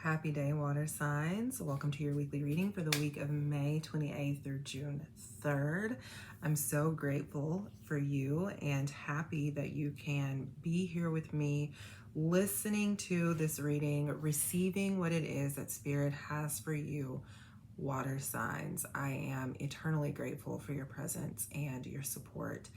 Happy day, water signs. Welcome to your weekly reading for the week of May 28th through June 3rd. I'm so grateful for you and happy that you can be here with me, listening to this reading, receiving what it is that Spirit has for you, water signs. I am eternally grateful for your presence and your support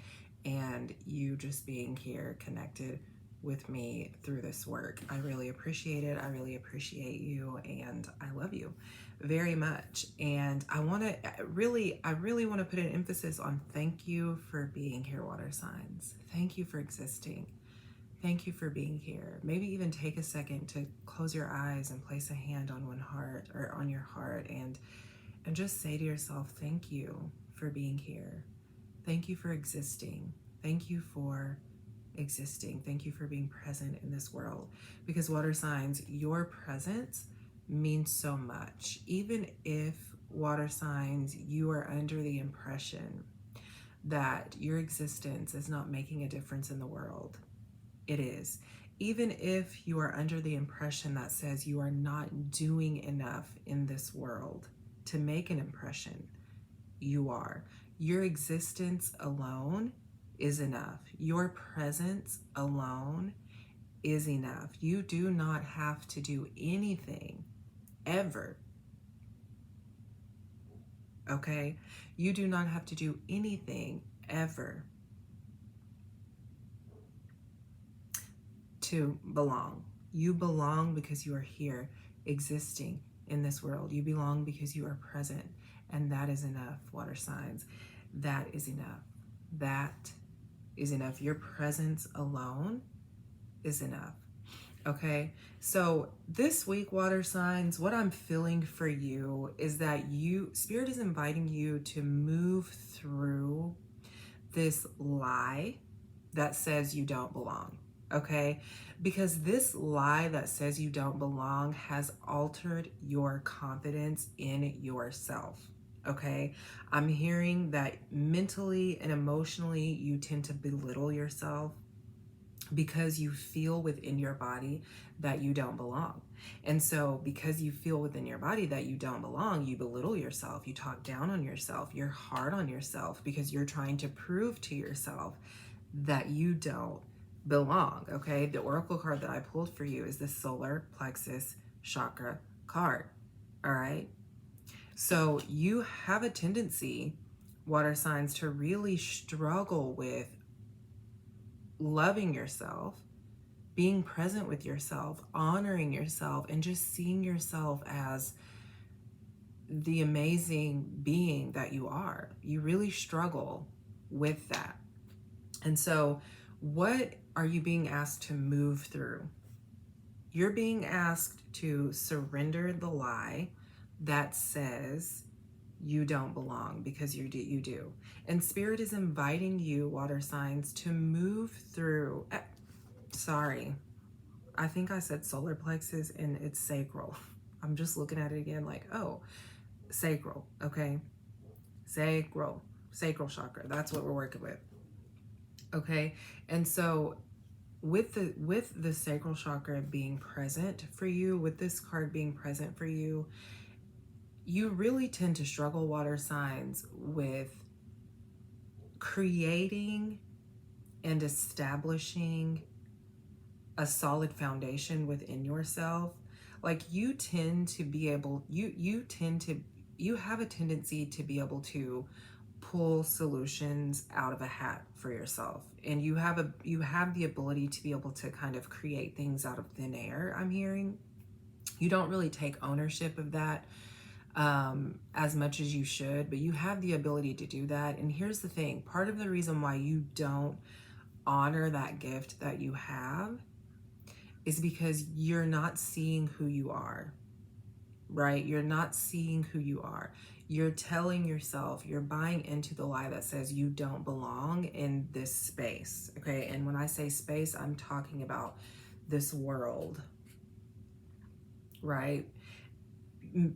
and you just being here connected with me through this work. I really appreciate it. I really appreciate you and I love you very much. And I really want to put an emphasis on thank you for being here, water signs. Thank you for existing. Thank you for being here. Maybe even take a second to close your eyes and place a hand on one heart or on your heart and just say to yourself, thank you for being here. Thank you for existing. Thank you for existing. Thank you for being present in this world, because water signs, your presence means so much. Even if, water signs, you are under the impression that your existence is not making a difference in the world, it is. Even if you are under the impression that says you are not doing enough in this world to make an impression, you are. Your existence alone is enough. Your presence alone is enough. You do not have to do anything ever. Okay? You do not have to do anything ever to belong. You belong because you are here existing in this world. You belong because you are present. And that is enough, water signs. That is enough. That is enough. Your presence alone is enough. Okay, so this week, water signs, what I'm feeling for you is that Spirit is inviting you to move through this lie that says you don't belong. Okay, because this lie that says you don't belong has altered your confidence in yourself. Okay, I'm hearing that mentally and emotionally you tend to belittle yourself because you feel within your body that you don't belong. And so because you feel within your body that you don't belong, you belittle yourself, you talk down on yourself, you're hard on yourself because you're trying to prove to yourself that you don't belong. Okay, the oracle card that I pulled for you is the solar plexus chakra card. All right. So you have a tendency, water signs, to really struggle with loving yourself, being present with yourself, honoring yourself, and just seeing yourself as the amazing being that you are. You really struggle with that. And so what are you being asked to move through? You're being asked to surrender the lie that says you don't belong, because you do. And Spirit is inviting you, water signs, to move through. Sorry, I think I said solar plexus and it's sacral. I'm just looking at it again like, oh, sacral. Okay, sacral chakra. That's what we're working with. Okay, and so with the sacral chakra being present for you, with this card being present for you, you really tend to struggle, water signs, with creating and establishing a solid foundation within yourself. Like you tend to be able, you have a tendency to be able to pull solutions out of a hat for yourself. And you have the ability to be able to kind of create things out of thin air, I'm hearing. You don't really take ownership of that as much as you should, but you have the ability to do that. And here's the thing, part of the reason why you don't honor that gift that you have is because you're not seeing who you are, right? You're not seeing who you are. You're telling yourself, you're buying into the lie that says you don't belong in this space, okay? And when I say space, I'm talking about this world, right?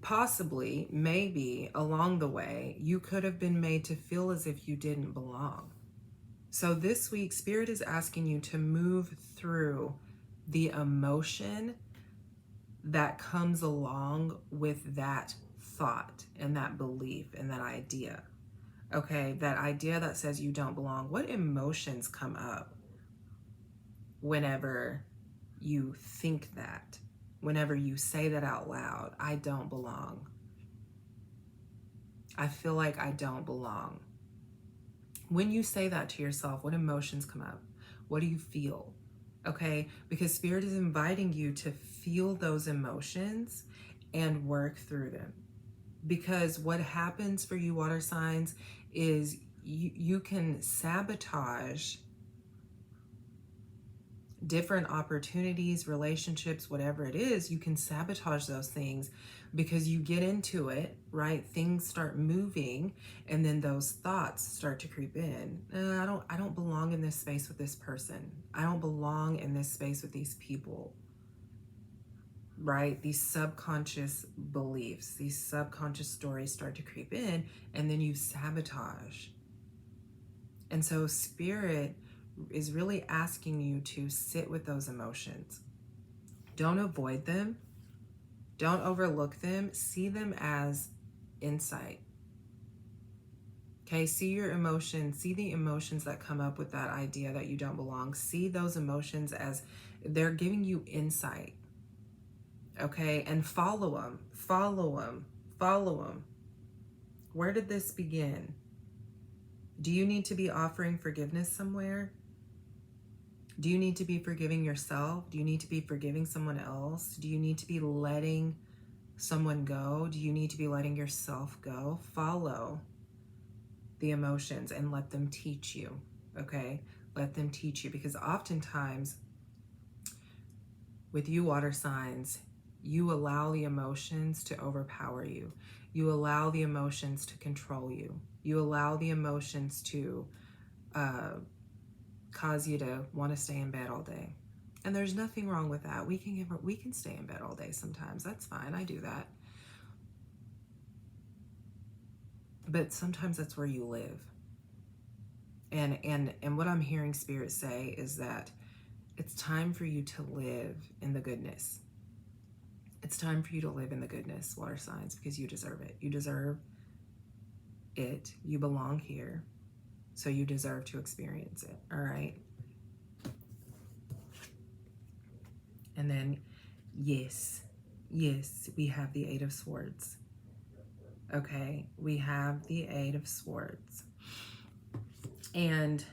Possibly, maybe along the way, you could have been made to feel as if you didn't belong. So this week, Spirit is asking you to move through the emotion that comes along with that thought and that belief and that idea. Okay, that idea that says you don't belong. What emotions come up whenever you think that? Whenever you say that out loud, I don't belong. I feel like I don't belong. When you say that to yourself, what emotions come up? What do you feel? Okay, because Spirit is inviting you to feel those emotions and work through them. Because what happens for you water signs is you can sabotage different opportunities, relationships, whatever it is. You can sabotage those things because you get into it, right? Things start moving, and then those thoughts start to creep in. I don't belong in this space with this person. I don't belong in this space with these people. Right? These subconscious beliefs, these subconscious stories start to creep in, and then you sabotage. And so Spirit is really asking you to sit with those emotions. Don't avoid them. Don't overlook them. See them as insight. Okay, see your emotions. See the emotions that come up with that idea that you don't belong. See those emotions as they're giving you insight. Okay, and follow them, follow them, follow them. Where did this begin? Do you need to be offering forgiveness somewhere? Do you need to be forgiving yourself? Do you need to be forgiving someone else? Do you need to be letting someone go? Do you need to be letting yourself go? Follow the emotions and let them teach you, okay? Let them teach you, because oftentimes with you water signs, you allow the emotions to overpower you. You allow the emotions to control you. You allow the emotions to cause you to want to stay in bed all day. And there's nothing wrong with that. We can stay in bed all day sometimes. That's fine. I do that. But sometimes that's where you live. And what I'm hearing Spirit say is that it's time for you to live in the goodness. It's time for you to live in the goodness, water signs, because you deserve it. You deserve it. You belong here. So you deserve to experience it. All right. And then, yes, we have the Eight of Swords. Okay. We have the Eight of Swords. And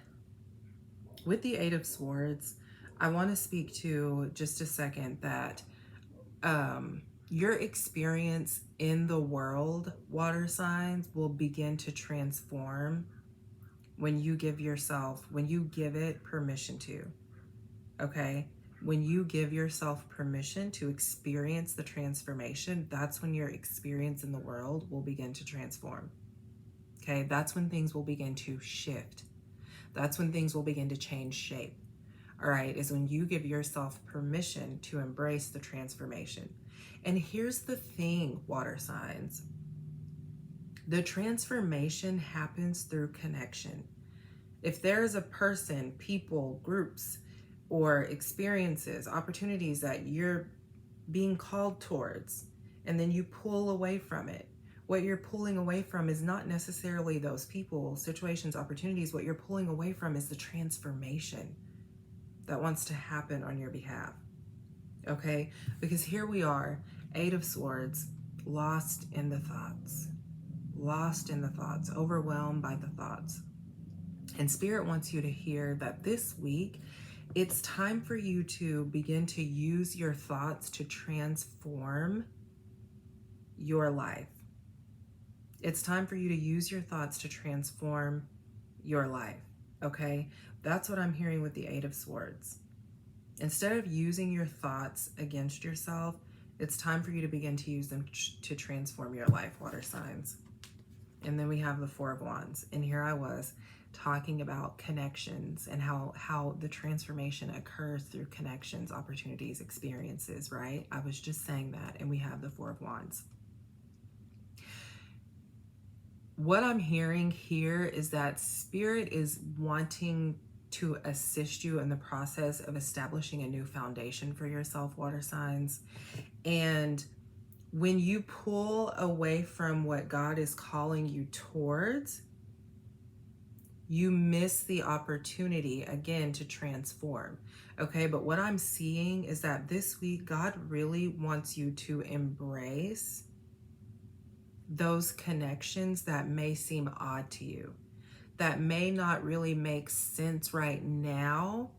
with the Eight of Swords, I want to speak to just a second that your experience in the world, water signs, will begin to transform when you give it permission to, okay? When you give yourself permission to experience the transformation, that's when your experience in the world will begin to transform, okay? That's when things will begin to shift. That's when things will begin to change shape, all right? Is when you give yourself permission to embrace the transformation. And here's the thing, water signs. The transformation happens through connection. If there's a person, people, groups, or experiences, opportunities that you're being called towards, and then you pull away from it, what you're pulling away from is not necessarily those people, situations, opportunities. What you're pulling away from is the transformation that wants to happen on your behalf. Okay? Because here we are, Eight of Swords, lost in the thoughts, overwhelmed by the thoughts. And Spirit wants you to hear that this week, it's time for you to begin to use your thoughts to transform your life. It's time for you to use your thoughts to transform your life, okay? That's what I'm hearing with the Eight of Swords. Instead of using your thoughts against yourself, it's time for you to begin to use them to transform your life, water signs. And then we have the Four of Wands. And here I was talking about connections and how the transformation occurs through connections, opportunities, experiences, right? I was just saying that. And we have the Four of Wands. What I'm hearing here is that Spirit is wanting to assist you in the process of establishing a new foundation for yourself, water signs. And when you pull away from what God is calling you towards, you miss the opportunity again to transform. Okay, but what I'm seeing is that this week, God really wants you to embrace those connections that may seem odd to you, that may not really make sense right now.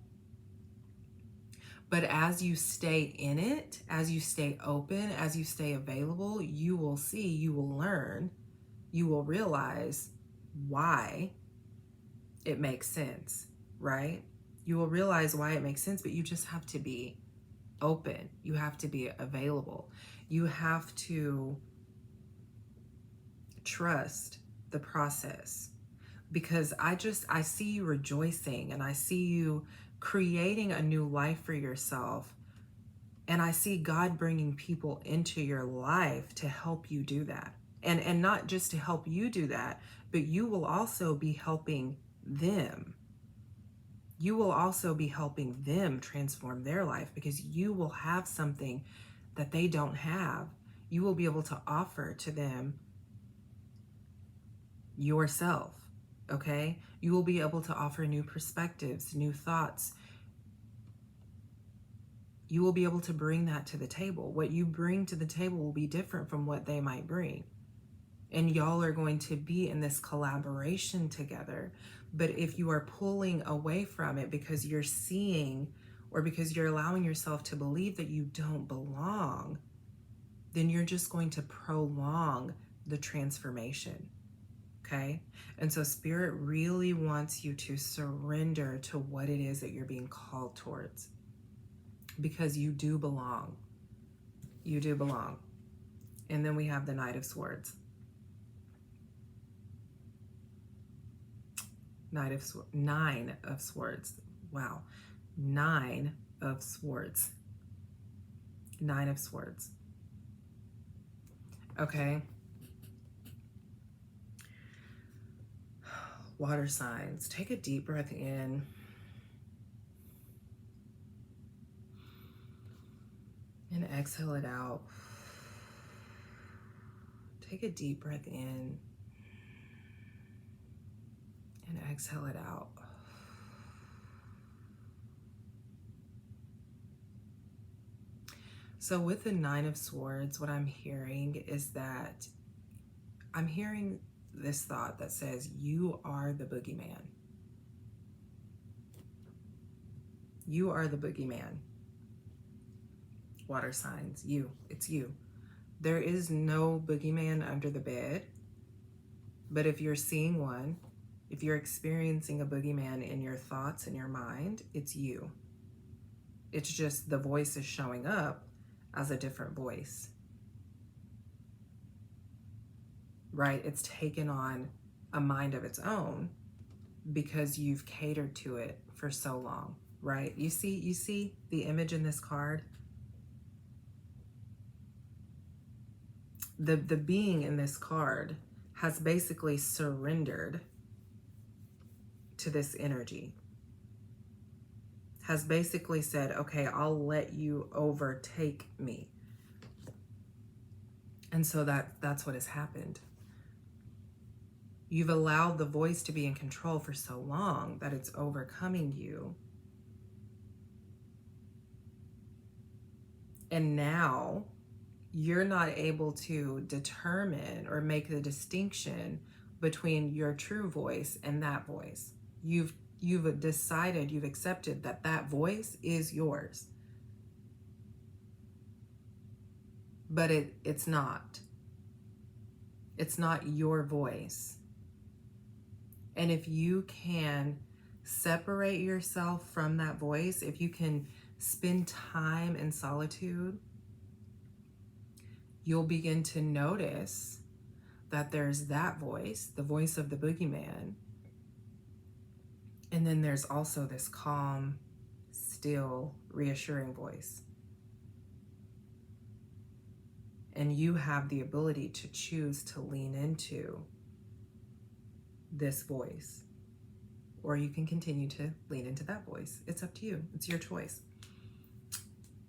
But as you stay in it, as you stay open, as you stay available, you will see, you will learn, you will realize why it makes sense, right? You will realize why it makes sense, but you just have to be open. You have to be available. You have to trust the process, because I see you rejoicing, and I see you creating a new life for yourself. And I see God bringing people into your life to help you do that. And not just to help you do that, but you will also be helping them. You will also be helping them transform their life, because you will have something that they don't have. You will be able to offer to them yourself, okay? You will be able to offer new perspectives, new thoughts. You will be able to bring that to the table. What you bring to the table will be different from what they might bring. And y'all are going to be in this collaboration together. But if you are pulling away from it because you're seeing, or because you're allowing yourself to believe that you don't belong, then you're just going to prolong the transformation. Okay? And so Spirit really wants you to surrender to what it is that you're being called towards, because you do belong. You do belong. And then we have the Knight of Swords. Nine of Swords. Wow. 9 of Swords. 9 of Swords. Okay. Water signs, take a deep breath in. And exhale it out. Take a deep breath in. And exhale it out. So with the 9 of Swords, what I'm hearing is that I'm hearing this thought that says, you are the boogeyman. You are the boogeyman. Water signs, it's you. There is no boogeyman under the bed, but if you're seeing one, if you're experiencing a boogeyman in your thoughts and your mind, it's you. It's just the voice is showing up as a different voice, right? It's taken on a mind of its own because you've catered to it for so long, right? You see the image in this card? The being in this card has basically surrendered to this energy, has basically said, okay, I'll let you overtake me. And so that's what has happened. You've allowed the voice to be in control for so long that it's overcoming you. And now you're not able to determine or make the distinction between your true voice and that voice. You've decided, you've accepted that that voice is yours. But it's not. It's not your voice. And if you can separate yourself from that voice, if you can spend time in solitude, you'll begin to notice that there's that voice, the voice of the boogeyman. And then there's also this calm, still, reassuring voice. And you have the ability to choose to lean into this voice. or you can continue to lean into that voice. It's up to you. It's your choice.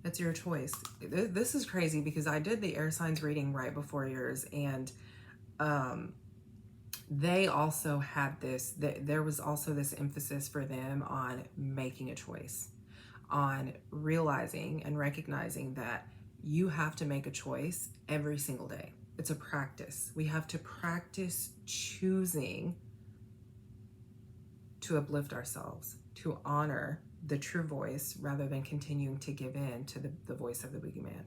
It's your choice. This is crazy because I did the air signs reading right before yours, and they also had this, there was also this emphasis for them on making a choice, on realizing and recognizing that you have to make a choice every single day. It's a practice. We have to practice choosing to uplift ourselves, to honor the true voice rather than continuing to give in to the voice of the boogeyman.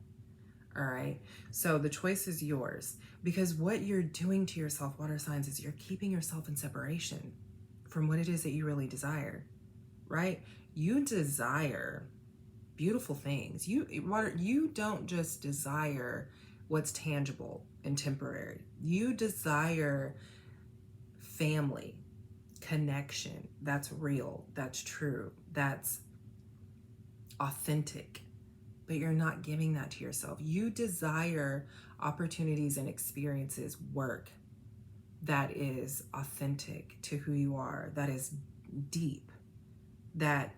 All right. So the choice is yours, because what you're doing to yourself, water signs, is you're keeping yourself in separation from what it is that you really desire, right? You desire beautiful things. You don't just desire what's tangible and temporary. You desire family, connection that's real, that's true, that's authentic, but you're not giving that to yourself. You desire opportunities and experiences, work that is authentic to who you are, that is deep, that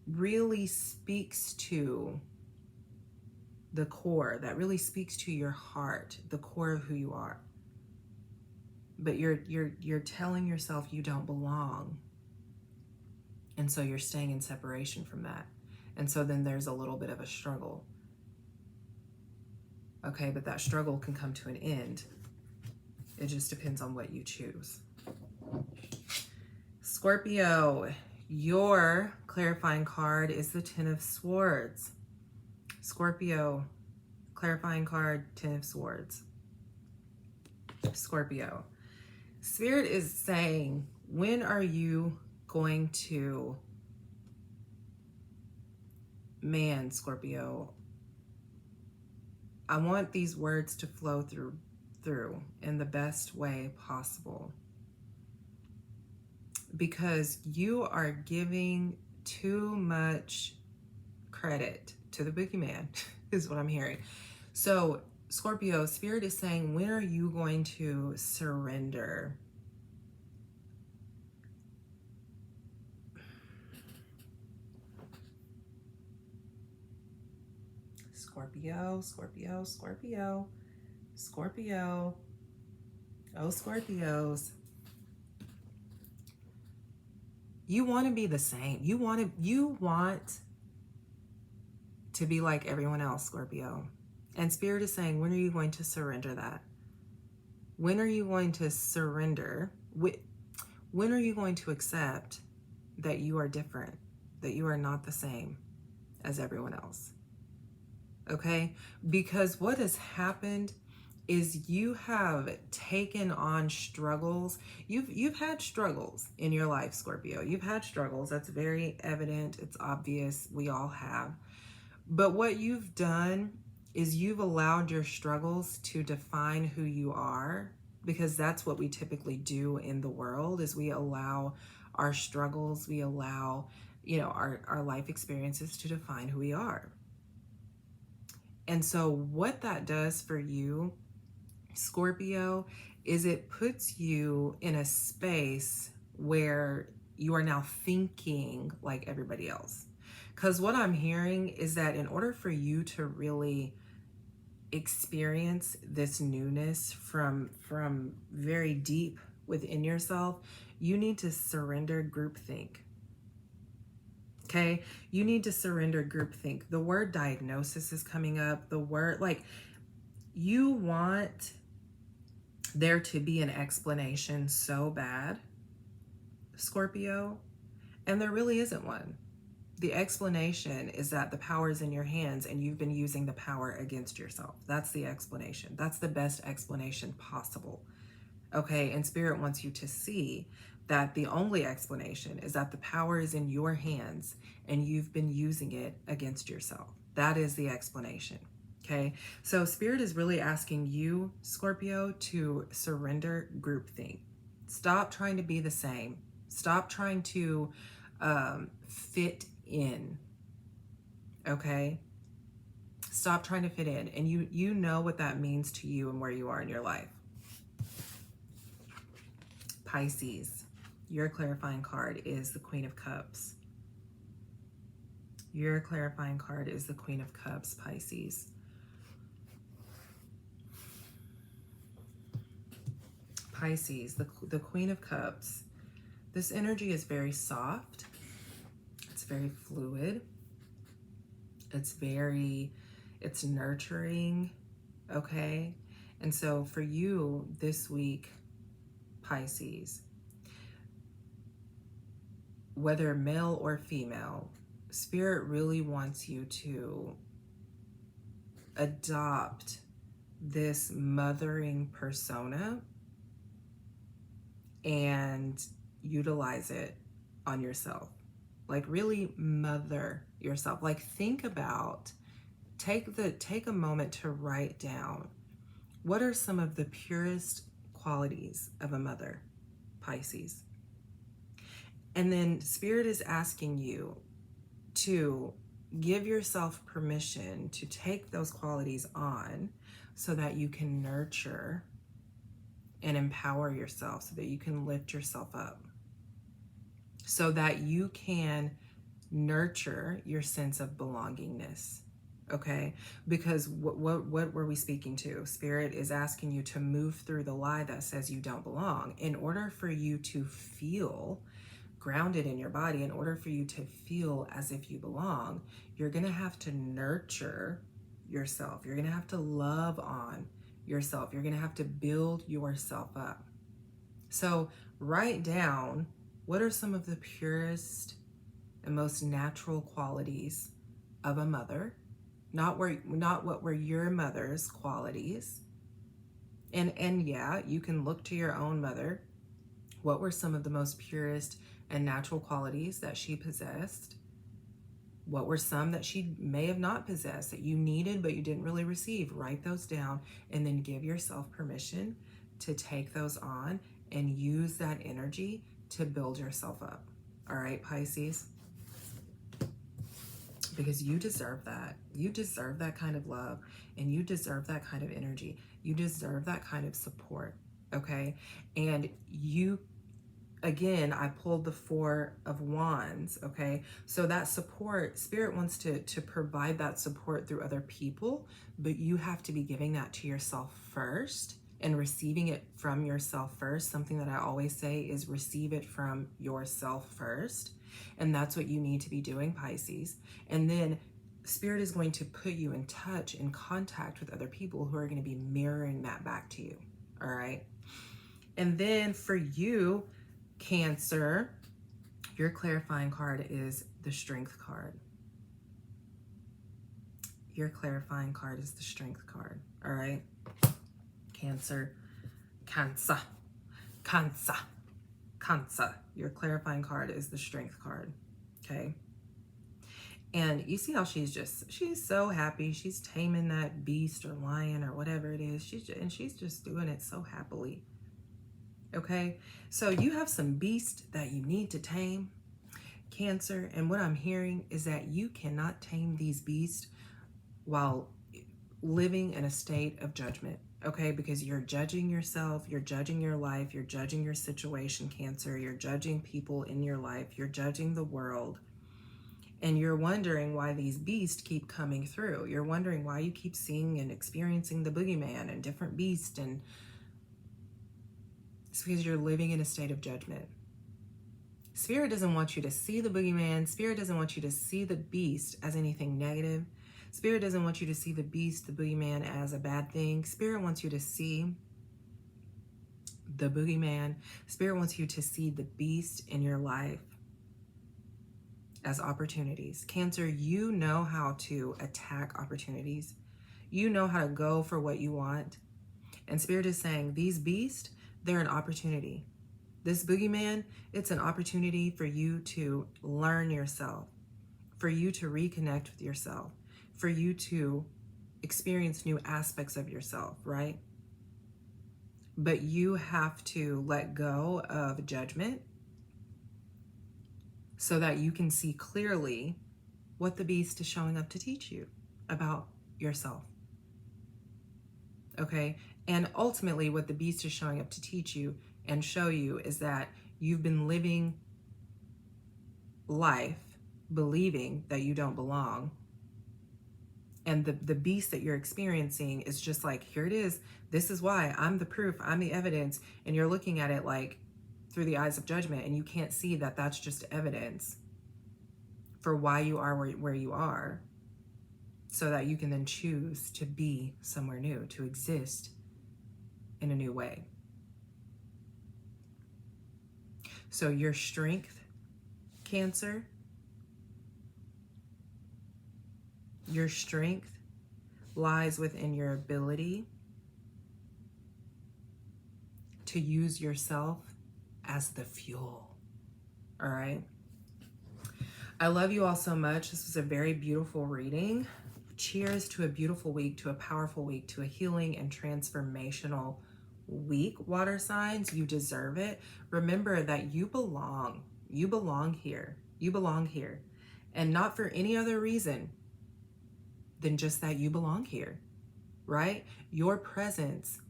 really speaks to the core, that really speaks to your heart, the core of who you are. But you're telling yourself you don't belong. And so you're staying in separation from that. And so then there's a little bit of a struggle. Okay, but that struggle can come to an end. It just depends on what you choose. Scorpio, your clarifying card is the Ten of Swords. Scorpio, clarifying card, Ten of Swords. Scorpio, Spirit is saying, when are you going to, man, Scorpio, I want these words to flow through in the best way possible, because you are giving too much credit to the boogeyman is what I'm hearing. So Scorpio, Spirit is saying, when are you going to surrender? Scorpio, Scorpio, Scorpio, Scorpio. Oh, Scorpios. You want to be the same. You want to be like everyone else, Scorpio. And Spirit is saying, when are you going to surrender that? When are you going to surrender? When are you going to accept that you are different, that you are not the same as everyone else? Okay? Because what has happened is you have taken on struggles. You've had struggles in your life, Scorpio. You've had struggles. That's very evident. It's obvious. We all have. But what you've done is you've allowed your struggles to define who you are, because that's what we typically do in the world, is we allow our struggles, we allow, our life experiences to define who we are. And so what that does for you, Scorpio, is it puts you in a space where you are now thinking like everybody else. Because what I'm hearing is that in order for you to really experience this newness from very deep within yourself, you need to surrender groupthink. Okay, you need to surrender groupthink. The word diagnosis is coming up. The word, you want there to be an explanation so bad, Scorpio, and there really isn't one. The explanation is that the power is in your hands and you've been using the power against yourself. That's the explanation. That's the best explanation possible. Okay, and Spirit wants you to see that the only explanation is that the power is in your hands and you've been using it against yourself. That is the explanation. Okay, so Spirit is really asking you, Scorpio, to surrender groupthink. Stop trying to be the same. Stop trying to fit in. Okay, stop trying to fit in, and you know what that means to you and where you are in your life. Pisces, Your clarifying card is the Queen of Cups. Your clarifying card is the Queen of Cups, Pisces. Pisces, the Queen of Cups. This energy is very soft. It's very fluid. It's nurturing, okay? And so for you this week, Pisces, whether male or female, Spirit really wants you to adopt this mothering persona and utilize it on yourself. Like really mother yourself. Like think about, take a moment to write down, what are some of the purest qualities of a mother, Pisces? And then Spirit is asking you to give yourself permission to take those qualities on so that you can nurture and empower yourself, so that you can lift yourself up, so that you can nurture your sense of belongingness. Okay, because what were we speaking to? Spirit is asking you to move through the lie that says you don't belong. In order for you to feel grounded in your body, in order for you to feel as if you belong, you're going to have to nurture yourself. You're going to have to love on yourself. You're going to have to build yourself up. So write down, what are some of the purest and most natural qualities of a mother? Not what were your mother's qualities. And yeah, you can look to your own mother. What were some of the most purest and natural qualities that she possessed? What were some that she may have not possessed, that you needed but you didn't really receive? Write those down and then give yourself permission to take those on and use that energy to build yourself up. All right, Pisces? Because you deserve that. You deserve that kind of love, and you deserve that kind of energy. You deserve that kind of support, okay? And you, again, I pulled the Four of Wands, okay? So that support, Spirit wants to provide that support through other people, but you have to be giving that to yourself first and receiving it from yourself first. Something that I always say is receive it from yourself first. And that's what you need to be doing, Pisces. And then Spirit is going to put you in touch, in contact with other people who are going to be mirroring that back to you. All right. And then for you, Cancer, your clarifying card is the Strength card. Your clarifying card is the Strength card. All right. Cancer, Cancer, Cancer, Cancer. Your clarifying card is the Strength card. Okay. And you see how she's so happy. She's taming that beast or lion or whatever it is. She's just doing it so happily. Okay. So you have some beast that you need to tame, Cancer. And what I'm hearing is that you cannot tame these beasts while living in a state of judgment. Okay, because you're judging yourself, you're judging your life, you're judging your situation, Cancer, you're judging people in your life, you're judging the world, and you're wondering why these beasts keep coming through. You're wondering why you keep seeing and experiencing the boogeyman and different beasts, and it's because you're living in a state of judgment. Spirit doesn't want you to see the boogeyman. Spirit doesn't want you to see the beast as anything negative. Spirit doesn't want you to see the beast, the boogeyman, as a bad thing. Spirit wants you to see the boogeyman. Spirit wants you to see the beast in your life as opportunities. Cancer, you know how to attack opportunities. You know how to go for what you want. And Spirit is saying, these beasts, they're an opportunity. This boogeyman, it's an opportunity for you to learn yourself, for you to reconnect with yourself, for you to experience new aspects of yourself, right? But you have to let go of judgment so that you can see clearly what the beast is showing up to teach you about yourself. Okay? And ultimately what the beast is showing up to teach you and show you is that You've been living life believing that you don't belong. And the beast that you're experiencing is just like, here it is. This is why. I'm the proof. I'm the evidence. And you're looking at it like through the eyes of judgment, and you can't see that that's just evidence for why you are where you are, so that you can then choose to be somewhere new, to exist in a new way. So your strength, Cancer, your strength lies within your ability to use yourself as the fuel. All right. I love you all so much. This was a very beautiful reading. Cheers to a beautiful week, to a powerful week, to a healing and transformational week, water signs. You deserve it. Remember that you belong. You belong here. You belong here. And not for any other reason than just that you belong here, right? Your presence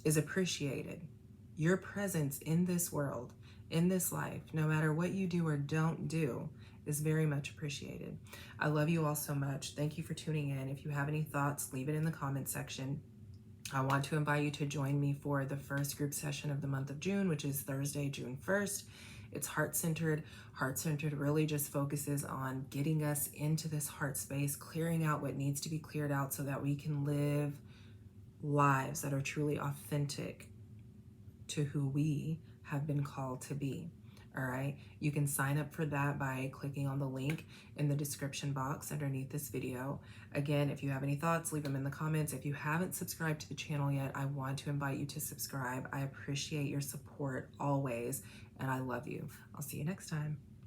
is appreciated. Your presence in this world, in this life, no matter what you do or don't do, is very much appreciated. I love you all so much. Thank you for tuning in. If you have any thoughts, leave it in the comment section. I want to invite you to join me for the first group session of the month of June, which is Thursday, June 1st. It's heart-centered. Heart-centered really just focuses on getting us into this heart space, clearing out what needs to be cleared out so that we can live lives that are truly authentic to who we have been called to be. All right, you can sign up for that by clicking on the link in the description box underneath this video. Again, if you have any thoughts, leave them in the comments. If you haven't subscribed to the channel yet, I want to invite you to subscribe. I appreciate your support always, and I love you. I'll see you next time.